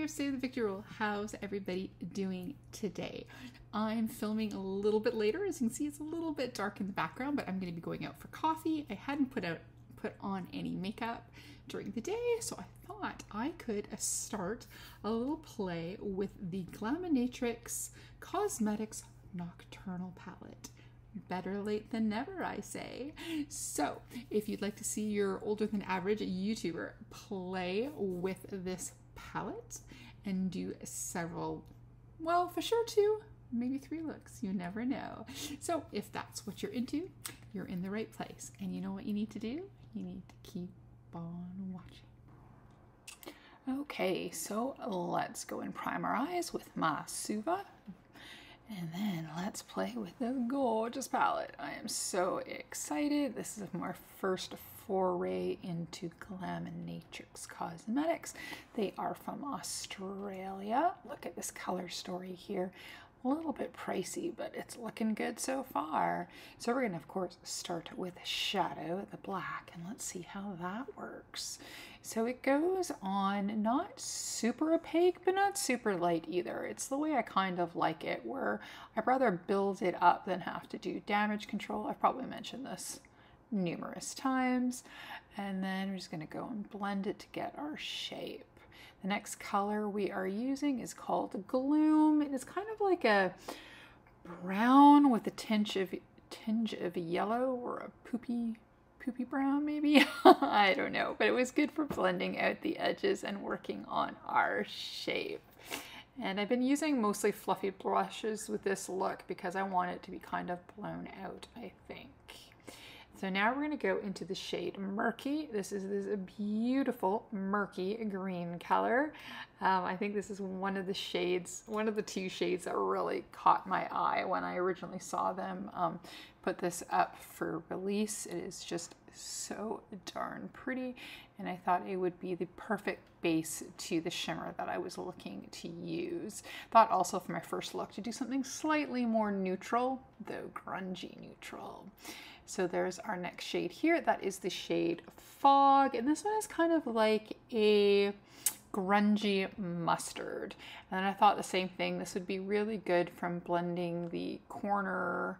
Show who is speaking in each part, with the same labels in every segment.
Speaker 1: first day of the victory roll. How's everybody doing today? I'm filming a little bit later. As you can see, it's a little bit dark in the background, but I'm going to be going out for coffee. I hadn't put on any makeup during the day, so I thought I could start a little play with the Glaminatrix Cosmetics Nocturnal Palette. Better late than never, I say. So if you'd like to see your older than average YouTuber play with this palette and do several, well, for sure 2, maybe 3 looks, you never know. So if that's what you're into, you're in the right place. And you know what you need to do? You need to keep on watching. Okay, so let's go and prime our eyes with my Suva. And then let's play with this gorgeous palette. I am so excited. This is my first foray into Glaminatrix Cosmetics. They are from Australia. Look at this color story here. A little bit pricey, but it's looking good so far. So we're gonna, of course, start with shadow, the black, and let's see how that works. So it goes on not super opaque, but not super light either. It's the way I kind of like it, where I'd rather build it up than have to do damage control. I've probably mentioned this numerous times. And then we're just gonna go and blend it to get our shape. The next color we are using is called Gloom. It is kind of like a brown with a tinge of yellow, or a poopy brown maybe. I don't know, but it was good for blending out the edges and working on our shape. And I've been using mostly fluffy brushes with this look because I want it to be kind of blown out, I think. So now we're going to go into the shade Murky. This is this beautiful murky green color. I think this is one of the shades, one of the 2 shades that really caught my eye when I originally saw them put this up for release. It is just so darn pretty, and I thought it would be the perfect base to the shimmer that I was looking to use. Thought also for my first look to do something slightly more neutral, though grungy neutral. So there's our next shade here. That is the shade Fog. And this one is kind of like a grungy mustard. And then I thought the same thing. This would be really good from blending the corner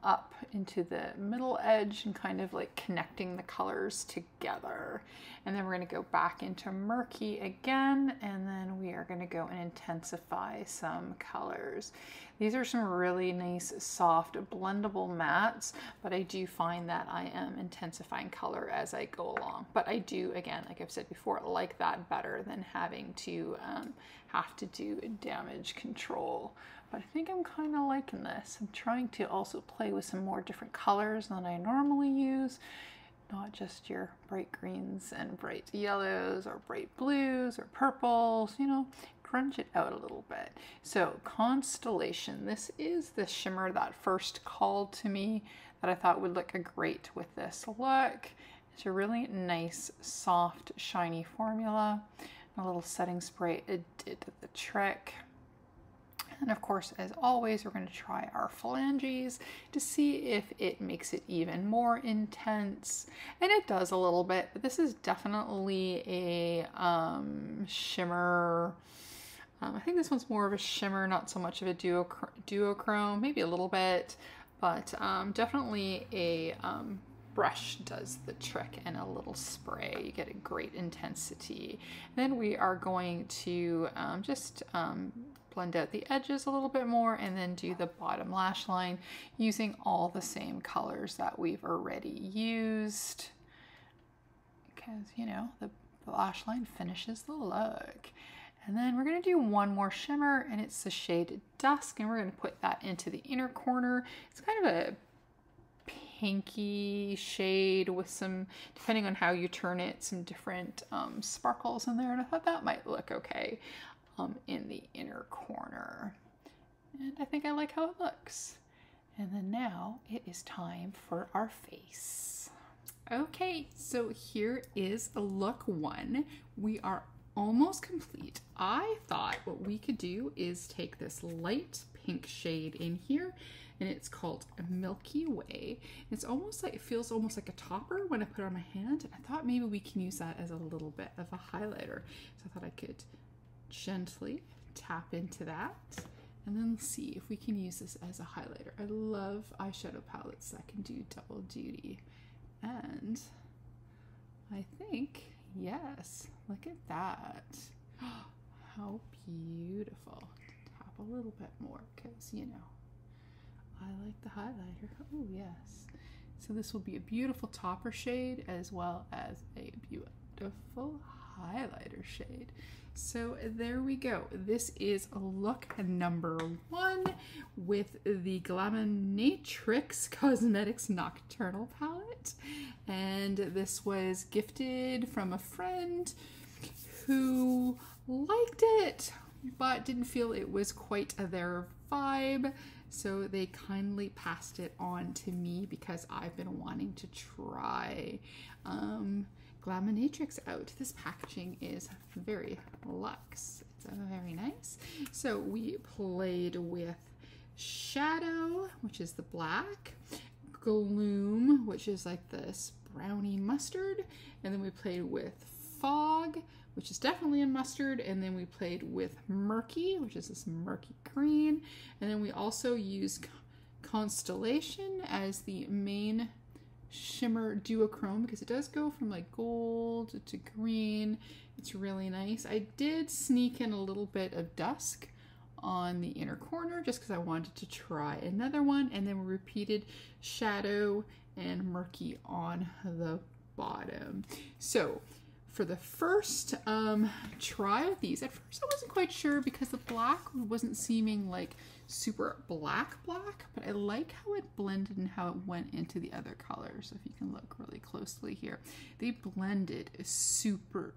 Speaker 1: up into the middle edge and kind of like connecting the colors together. And then we're going to go back into Murky again, and then we are going to go and intensify some colors. These are some really nice soft blendable mattes, but I do find that I am intensifying color as I go along. But I do, again, like I've said before, like that better than having to have to do damage control. But I think I'm kind of liking this. I'm trying to also play with some more different colors than I normally use. Not just your bright greens and bright yellows or bright blues or purples, you know, grunge it out a little bit. So Constellation, this is the shimmer that first called to me that I thought would look great with this look. It's a really nice, soft, shiny formula. A little setting spray, it did the trick. And of course, as always, we're going to try our phalanges to see if it makes it even more intense. And it does a little bit, but this is definitely a shimmer. I think this one's more of a shimmer, not so much of a duochrome, maybe a little bit, but definitely a brush does the trick, and a little spray. You get a great intensity. Then we are going to just blend out the edges a little bit more, and then do the bottom lash line using all the same colors that we've already used, because, you know, the lash line finishes the look. And then we're going to do one more shimmer, and it's the shade Dusk, and we're going to put that into the inner corner. It's kind of a pinky shade with some, depending on how you turn it, some different sparkles in there, and I thought that might look okay in the inner corner. And I think I like how it looks. And then now it is time for our face. Okay, so here is look 1. We are almost complete. I thought what we could do is take this light pink shade in here, and it's called Milky Way. It's almost like, it feels almost like a topper when I put it on my hand. I thought maybe we can use that as a little bit of a highlighter. So I thought I could gently tap into that, and then see if we can use this as a highlighter. I love eyeshadow palettes that can do double duty. And I think, yes, look at that. How beautiful. Tap a little bit more because, you know, I like the highlighter. Oh, yes. So this will be a beautiful topper shade as well as a beautiful highlighter shade. So there we go. This is look number 1 with the Glaminatrix Cosmetics Nocturnal Palette. And this was gifted from a friend who liked it, but didn't feel it was quite their vibe. So they kindly passed it on to me because I've been wanting to try Glaminatrix out. This packaging is very luxe. It's very nice. So we played with Shadow, which is the black, Gloom, which is like this brownie mustard, and then we played with Fog, which is definitely a mustard, and then we played with Murky, which is this murky green, and then we also used Constellation as the main shimmer duochrome because it does go from like gold to green. It's really nice. I did sneak in a little bit of dusk on the inner corner just because I wanted to try another one, and then we repeated Shadow and Murky on the bottom. So for the first try of these, at first I wasn't quite sure because the black wasn't seeming like super black, but I like how it blended and how it went into the other colors. So if you can look really closely here, they blended super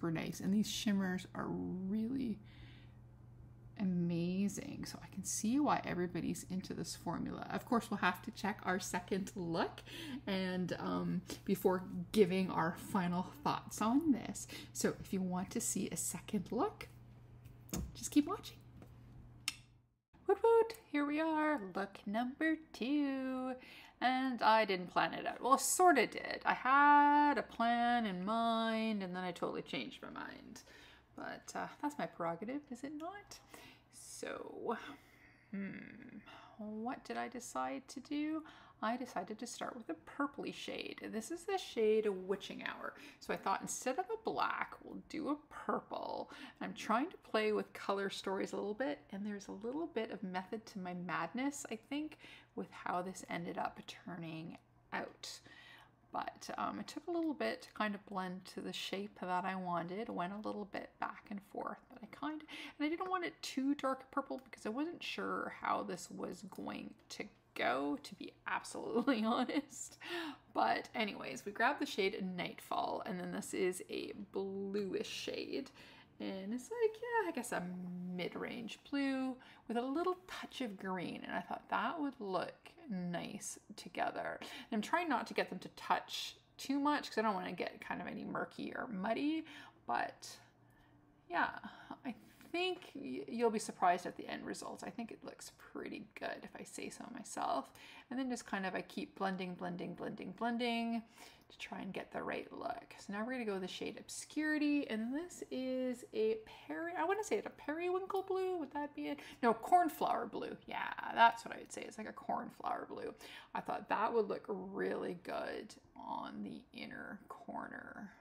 Speaker 1: nice, and these shimmers are really amazing. So I can see why everybody's into this formula. Of course, we'll have to check our second look and before giving our final thoughts on this. So if you want to see a second look, just keep watching. Woot woot, here we are, look number 2. And I didn't plan it out. Well, sort of did. I had a plan in mind and then I totally changed my mind. But that's my prerogative, is it not? So, what did I decide to do? I decided to start with a purpley shade. This is the shade Witching Hour. So I thought instead of a black, we'll do a purple. I'm trying to play with color stories a little bit, and there's a little bit of method to my madness, I think, with how this ended up turning out. But it took a little bit to kind of blend to the shape that I wanted. Went a little bit back and forth, but and I didn't want it too dark purple because I wasn't sure how this was going to go, to be absolutely honest. But anyways, we grabbed the shade Nightfall, and then this is a bluish shade. And it's like, yeah, I guess a mid-range blue with a little touch of green. And I thought that would look nice together. And I'm trying not to get them to touch too much because I don't want to get kind of any murky or muddy. But yeah, I think you'll be surprised at the end result. I think it looks pretty good if I say so myself. And then just kind of I keep blending to try and get the right look. So now we're going to go with the shade Obscurity, and this is a I want to say it's a periwinkle blue. Would that be it? No, cornflower blue. Yeah, that's what I would say. It's like a cornflower blue. I thought that would look really good on the inner corner.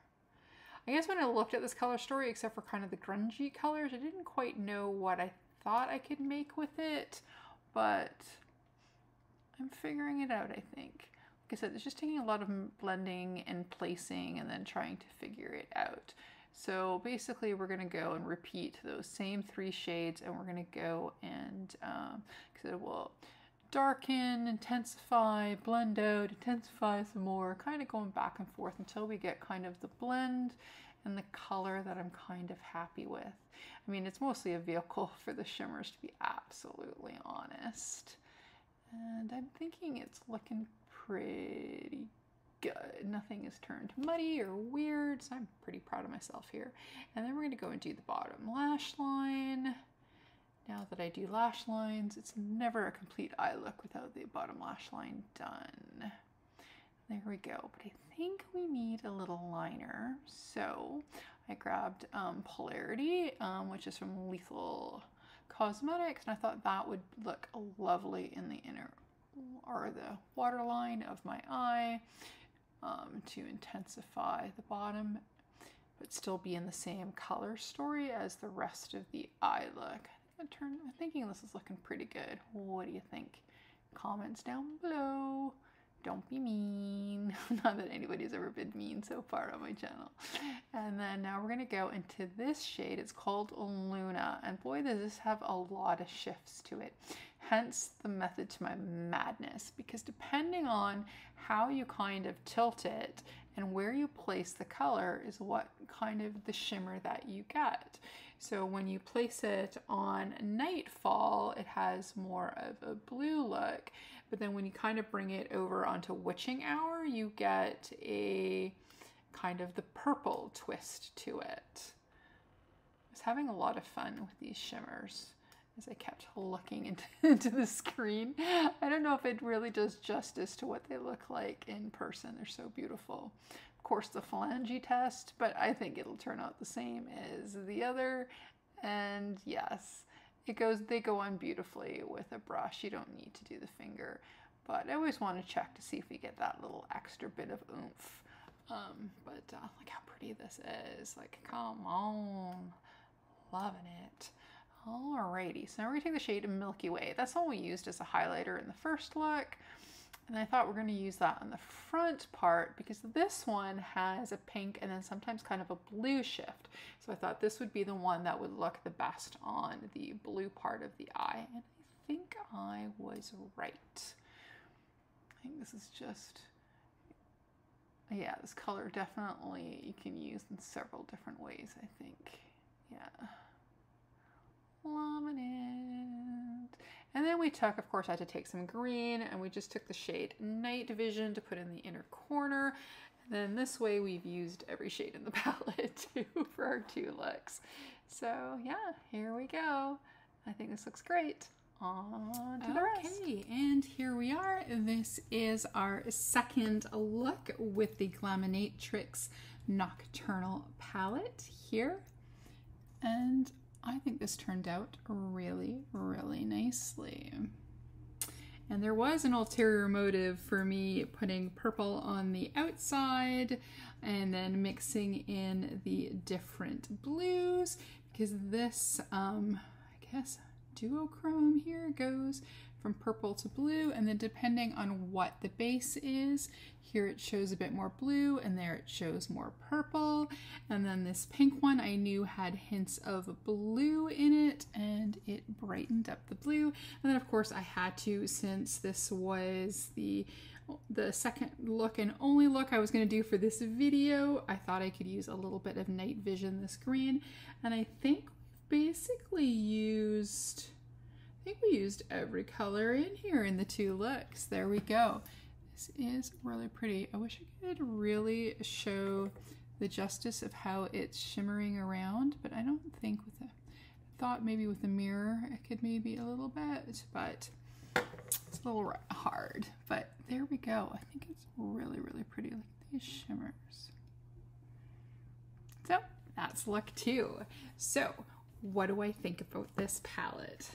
Speaker 1: I guess when I looked at this color story, except for kind of the grungy colors, I didn't quite know what I thought I could make with it, but I'm figuring it out, I think. Like I said, it's just taking a lot of blending and placing and then trying to figure it out. So basically we're going to go and repeat those same 3 shades, and we're going to go and because it will darken, intensify, blend out, intensify some more, kind of going back and forth until we get kind of the blend and the color that I'm kind of happy with. I mean, it's mostly a vehicle for the shimmers, to be absolutely honest. And I'm thinking it's looking pretty good. Nothing is turned muddy or weird, so I'm pretty proud of myself here. And then we're going to go and do the bottom lash line. Now that I do lash lines, it's never a complete eye look without the bottom lash line done. There we go. But I think we need a little liner. So I grabbed Polarity, which is from Lethal Cosmetics, and I thought that would look lovely in the inner or the waterline of my eye to intensify the bottom, but still be in the same color story as the rest of the eye look. I'm thinking this is looking pretty good. What do you think? Comments down below. Don't be mean. Not that anybody's ever been mean so far on my channel. And then now we're going to go into this shade. It's called Luna. And boy, does this have a lot of shifts to it. Hence the method to my madness. Because depending on how you kind of tilt it and where you place the color is what kind of the shimmer that you get. So when you place it on Nightfall, it has more of a blue look. But then when you kind of bring it over onto Witching Hour, you get a kind of the purple twist to it. I was having a lot of fun with these shimmers as I kept looking into the screen. I don't know if it really does justice to what they look like in person. They're so beautiful. Of course, the phalange test, but I think it'll turn out the same as the other. And yes, they go on beautifully with a brush. You don't need to do the finger, but I always want to check to see if we get that little extra bit of oomph. Look how pretty this is. Like, come on, loving it. Alrighty, so now we're gonna take the shade Milky Way. That's all we used as a highlighter in the first look. And I thought we're going to use that on the front part because this one has a pink and then sometimes kind of a blue shift. So I thought this would be the one that would look the best on the blue part of the eye. And I think I was right. I think this is just, yeah, this color definitely you can use in several different ways, I think. Yeah. Loving it. And then we took, of course, I had to take some green, and we just took the shade Night Vision to put in the inner corner. And then this way we've used every shade in the palette too for our two looks. So yeah, here we go. I think this looks great. On to the rest. Okay, and here we are. This is our second look with the Glaminatrix Nocturnal Palette here. And I think this turned out really, really nicely. And there was an ulterior motive for me putting purple on the outside and then mixing in the different blues because this, I guess, duochrome here goes from purple to blue, and then depending on what the base is, here it shows a bit more blue and there it shows more purple. And then this pink one I knew had hints of blue in it and it brightened up the blue. And then of course I had to, since this was the second look and only look I was going to do for this video, I thought I could use a little bit of Night Vision this green. And I think we've basically used, we used every color in here in the two looks. There we go. This is really pretty. I wish I could really show the justice of how it's shimmering around, but I don't think with the thought maybe with the mirror it could maybe a little bit, but it's a little hard. But there we go. I think it's really, really pretty. Look at these shimmers. So that's look 2. So what do I think about this palette?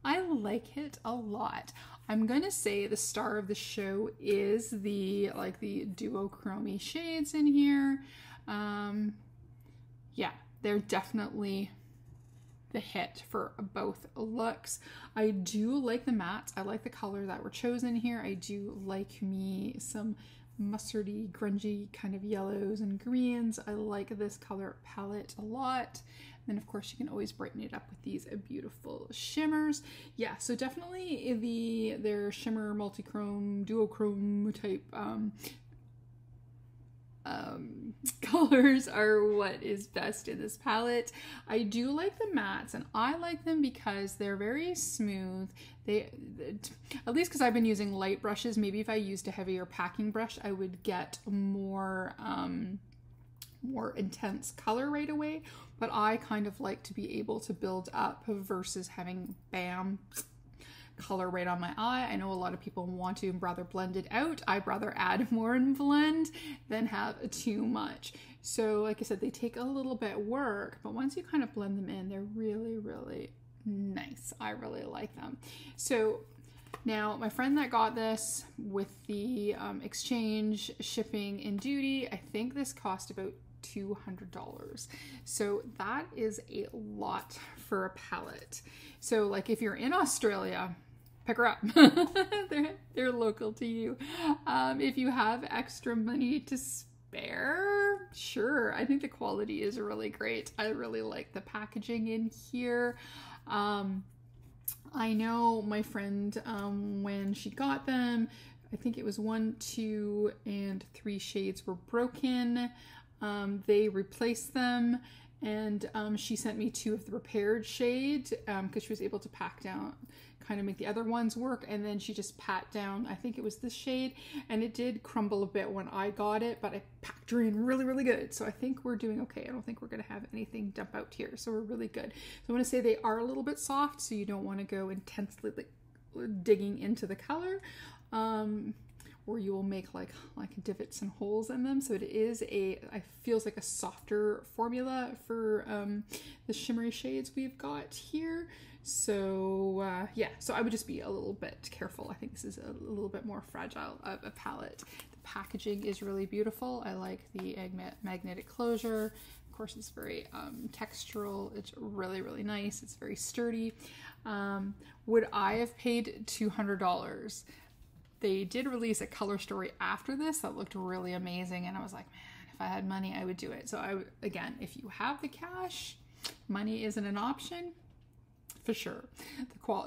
Speaker 1: I like it a lot. I'm gonna say the star of the show is the duochrome shades in here. Yeah, they're definitely the hit for both looks. I do like the mattes. I like the color that were chosen here. I do like me some mustardy, grungy kind of yellows and greens. I like this color palette a lot. And then of course you can always brighten it up with these beautiful shimmers. Yeah, so definitely their shimmer multichrome, duochrome type colors are what is best in this palette. I do like the mattes, and I like them because they're very smooth. At least because I've been using light brushes. Maybe if I used a heavier packing brush, I would get more intense color right away. But I kind of like to be able to build up versus having bam, color right on my eye. I know a lot of people want to rather blend it out. I'd rather add more and blend than have too much. So like I said, they take a little bit of work, but once you kind of blend them in, they're really, really nice. I really like them. So now my friend that got this with the exchange, shipping, and duty, I think this cost about $200. So that is a lot for a palette. So like if you're in Australia, pick her up. they're local to you. If you have extra money to spare, sure. I think the quality is really great. I really like the packaging in here. I know my friend, when she got them, I think it was 1, 2, and 3 shades were broken. They replaced them, and she sent me 2 of the repaired shade because she was able to pack down, kind of make the other ones work, and then she just pat down, I think it was this shade, and it did crumble a bit when I got it, but I packed her in really, really good. So I think we're doing okay. I don't think we're going to have anything dump out here. So we're really good. So I want to say they are a little bit soft, so you don't want to go intensely like digging into the color. Or you will make like divots and holes in them. So it is feels like a softer formula for the shimmery shades we've got here. So yeah, so I would just be a little bit careful. I think this is a little bit more fragile of a palette. The packaging is really beautiful. I like the magnetic closure. Of course, it's very textural. It's really, really nice. It's very sturdy. Would I have paid $200? They did release a color story after this that looked really amazing, and I was like, man, if I had money, I would do it. So again, if you have the cash, money isn't an option, for sure.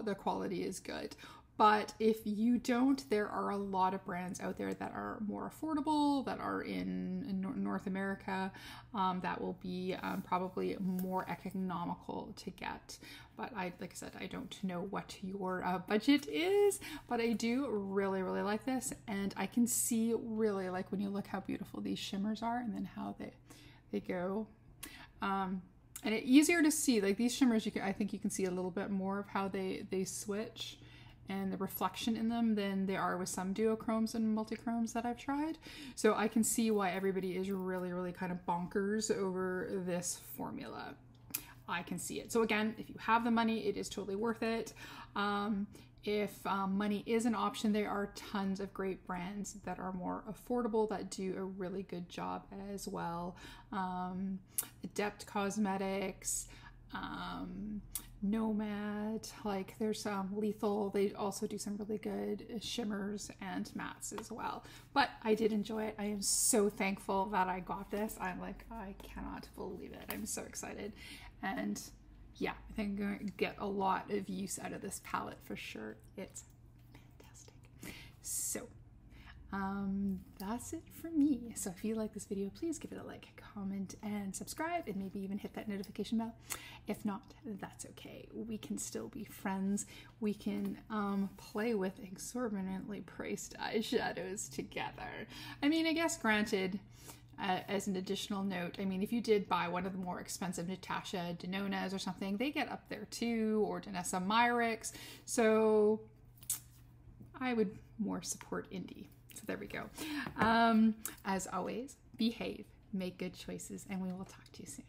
Speaker 1: The quality is good. But if you don't, there are a lot of brands out there that are more affordable, that are in North America, that will be probably more economical to get. But like I said, I don't know what your budget is, but I do really, really like this. And I can see really like when you look how beautiful these shimmers are and then how they go. And it's easier to see, like these shimmers, I think you can see a little bit more of how they switch and the reflection in them than they are with some duochromes and multichromes that I've tried. So I can see why everybody is really, really kind of bonkers over this formula. I can see it. So again, if you have the money, it is totally worth it. If money is an option, there are tons of great brands that are more affordable that do a really good job as well. Adept Cosmetics, Nomad, like there's Lethal. They also do some really good shimmers and mattes as well. But I did enjoy it. I am so thankful that I got this. I'm like, I cannot believe it. I'm so excited. And yeah, I think I'm going to get a lot of use out of this palette for sure. It's fantastic. So that's it for me. So if you like this video, please give it a like, comment, and subscribe, and maybe even hit that notification bell. If not, that's okay. We can still be friends. We can play with exorbitantly priced eyeshadows together. I mean, I guess granted, as an additional note, I mean, if you did buy one of the more expensive Natasha Denonas or something, they get up there too, or Danessa Myricks. So I would more support indie. So there we go. As always, behave, make good choices, and we will talk to you soon.